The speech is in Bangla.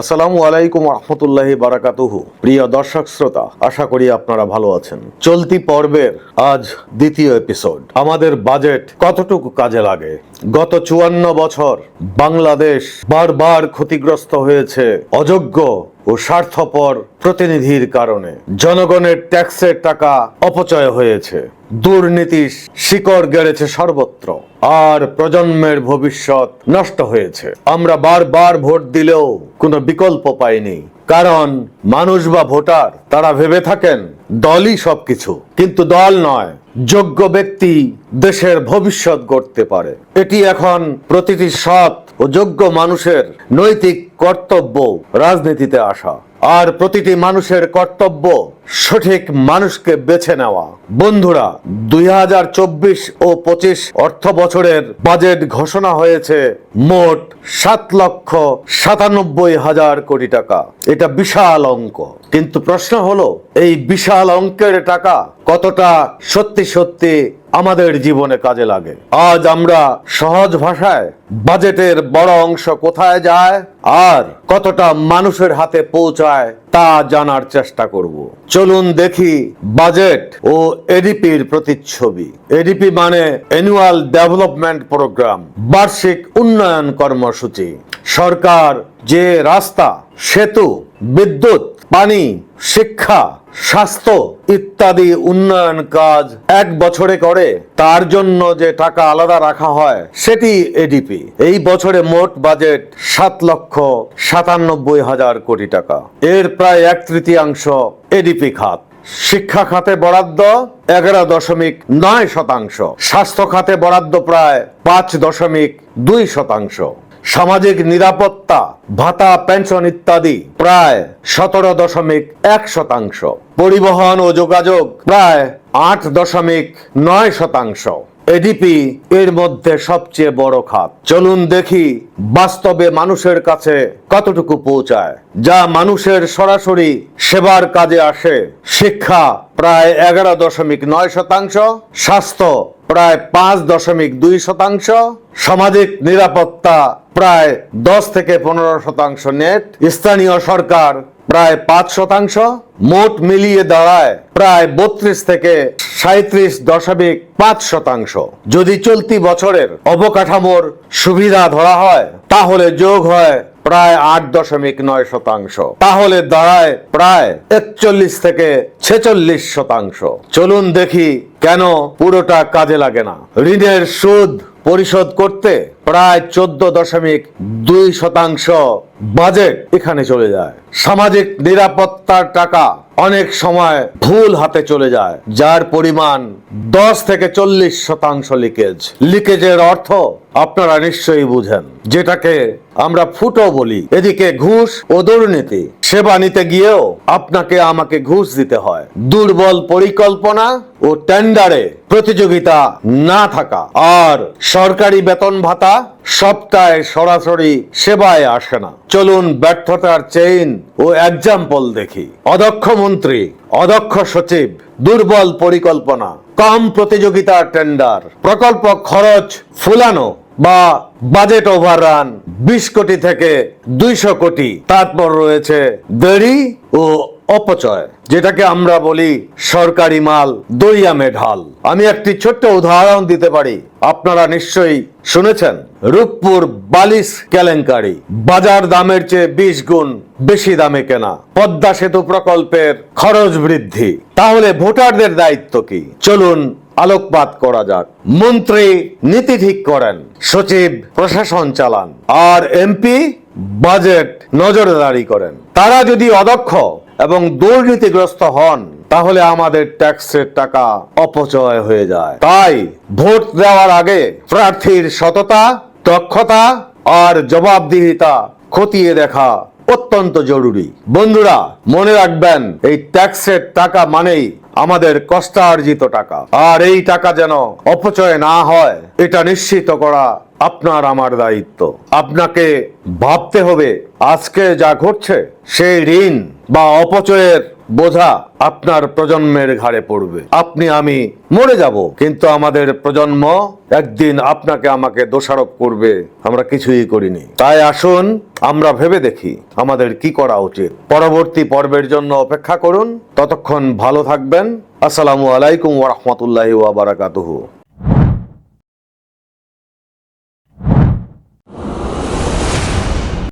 আসসালামু আলাইকুম রহমতুল্লাহি বারাকাতুহু। প্রিয় দর্শক শ্রোতা, আশা করি আপনারা ভালো আছেন। চলতি পর্বের আজ দ্বিতীয় এপিসোড। আমাদের বাজেট কতটুকু কাজে লাগে? গত 54 বছর বাংলাদেশ বারবার ক্ষতিগ্রস্ত হয়েছে অযোগ্য ও স্বার্থপর প্রতিনিধির কারণে। জনগণের ট্যাক্সের টাকা অপচয় হয়েছে, দুর্নীতির শিকড় গেড়েছে সর্বত্র, আর প্রজন্মের ভবিষ্যৎ নষ্ট হয়েছে। আমরা বারবার ভোট দিলেও কোনো বিকল্প পাইনি, কারণ মানুষ বা ভোটার তারা ভেবে থাকেন দলই সবকিছু, কিন্তু দল নয়, যোগ্য ব্যক্তি দেশের ভবিষ্যৎ গড়তে পারে। এটি এখন প্রতিটি সৎ ও যোগ্য মানুষের নৈতিক কর্তব্য রাজনীতিতে আসা, আর প্রতিটি মানুষের কর্তব্য সঠিক মানুষকে বেছে নেওয়া। বন্ধুরা, 2024 ও 25 অর্থ বছরের বাজেট ঘোষণা হয়েছে মোট 7,97,000 কোটি টাকা। এটা বিশাল অঙ্ক, কিন্তু প্রশ্ন হলো এই বিশাল অঙ্কের টাকা কতটা সত্যি সত্যি আমাদের জীবনে কাজে লাগে। আজ আমরা সহজ ভাষায় বাজেটের বড় অংশ কোথায় যায় আর কতটা মানুষের হাতে পৌঁছায় তা জানার চেষ্টা করব। চলুন দেখি বাজেট ও এডিপির প্রতিচ্ছবি। এডিপি মানে অ্যানুয়াল ডেভেলপমেন্ট প্রোগ্রাম, বার্ষিক উন্নয়ন কর্মসূচি। সরকার যে রাস্তা, সেতু, বিদ্যুৎ, পানি, শিক্ষা, স্বাস্থ্য ইত্যাদি উন্নয়ন কাজ এক বছরে করে, তার জন্য যে টাকা আলাদা রাখা হয় সেটি এডিপি। এই বছরে মোট বাজেট 7,97,000 কোটি টাকা। এর প্রায় 1/3 এডিপি খাত। শিক্ষা খাতে বরাদ্দ 11.9%, স্বাস্থ্য খাতে বরাদ্দ প্রায় 5.2%, সামাজিক নিরাপত্তা, ভাতা, পেনশন ইত্যাদি প্রায় 17.1%, পরিবহন ও যোগাযোগ প্রায় 8.9%। এডিপি এর মধ্যে সবচেয়ে বড় খাত। চলুন দেখি বাস্তবে মানুষের কাছে কতটুকু পৌঁছায়, যা মানুষের সরাসরি সেবার কাজে আসে। শিক্ষা প্রায় 11.9%, স্বাস্থ্য প্রায় 5.2%, সামাজিক নিরাপত্তা প্রায় 10 থেকে 15%, নেট স্থানীয় সরকার প্রায় 5%, মোট মিলিয়ে দাঁড়ায় প্রায় 32 থেকে 37.5%। যদি চলতি বছরের অবকাঠামোর সুবিধা ধরা হয় তাহলে যোগ হয় প্রায় 8.9%, তাহলে দাঁড়ায় প্রায় 41 থেকে 46%। চলুন দেখি কেন পুরোটা কাজে লাগে না। ঋণের সুদ পরিশোধ করতে প্রায় 14.2% বাজেট এখানে চলে যায়। সামাজিক নিরাপত্তার টাকা অনেক সময় ভুল হাতে চলে যায়, যার পরিমাণ 10 থেকে 40% লিকেজ। লিকেজের অর্থ আপনারা নিশ্চয়ই বুঝেন, যেটাকে আমরা ফুটো বলি। এদিকে ঘুষ ও দুর্নীতি, সেবা নিতে গিয়েও আপনাকে আমাকে ঘুষ দিতে হয়। দুর্বল পরিকল্পনা ও টেন্ডারে প্রতিযোগিতা না থাকা, আর সরকারি বেতন ভাতা সপ্তাহে সরাসরি সেবায় আসে না। চলুন ব্যর্থতার চেইন ও এক্সাম্পল দেখি। অদক্ষ মন্ত্রী, অদক্ষ সচিব, দুর্বল পরিকল্পনা, কম প্রতিযোগিতা, টেন্ডার, প্রকল্প খরচ ফুলানো বা বাজেট ওভাররান 20 কোটি থেকে 200 কোটি। তারপর রয়েছে দেরি ও অপচয়, যেটাকে আমরা বলি সরকারি মাল দরিয়ামে ঢাল। আমি একটি ছোট্ট উদাহরণ দিতে পারি, আপনারা নিশ্চয়ই শুনেছেন রূপপুর বালিশ কেলেঙ্কারি। বাজার দামের চেয়ে 20 গুণ বেশি দামে কেনা। পদ্মা সেতু প্রকল্পের খরচ বৃদ্ধি। তাহলে ভোটারদের দায়িত্ব কি? চলুন আলোকপাত করা যাক। মন্ত্রী নীতি ঠিক করেন, সচিব প্রশাসন চালান, আর এমপি বাজেট নজরদারি করেন। তারা যদি অদক্ষ এবং দুর্নীতিগ্রস্ত হন তাহলে আমাদের ট্যাক্সের টাকা অপচয় হয়ে যায়। তাই ভোট দেওয়ার আগে প্রার্থীর সততা, দক্ষতা আর জবাবদিহিতা খতিয়ে দেখা অত্যন্ত জরুরি। বন্ধুরা, মনে রাখবেন এই ট্যাক্সের টাকা মানেই আমাদের কষ্টার্জিত টাকা, আর এই টাকা যেন অপচয় না হয় এটা নিশ্চিত করা আপনার আমার দায়িত্ব। আপনাকে ভাবতে হবে আজকে যা ঘটছে সেই ঋণ বা অপচয়ের বোঝা আপনার প্রজন্মের ঘাড়ে পড়বে। আপনি আমি মরে যাব, কিন্তু আমাদের প্রজন্ম একদিন আপনাকে আমাকে দোষারোপ করবে আমরা কিছুই করিনি। তাই আসুন আমরা ভেবে দেখি আমাদের কি করা উচিত। পরবর্তী পর্বের জন্য অপেক্ষা করুন। ততক্ষণ ভালো থাকবেন। আসসালামু আলাইকুম ওয়া রাহমাতুল্লাহি ওয়া বারাকাতুহু।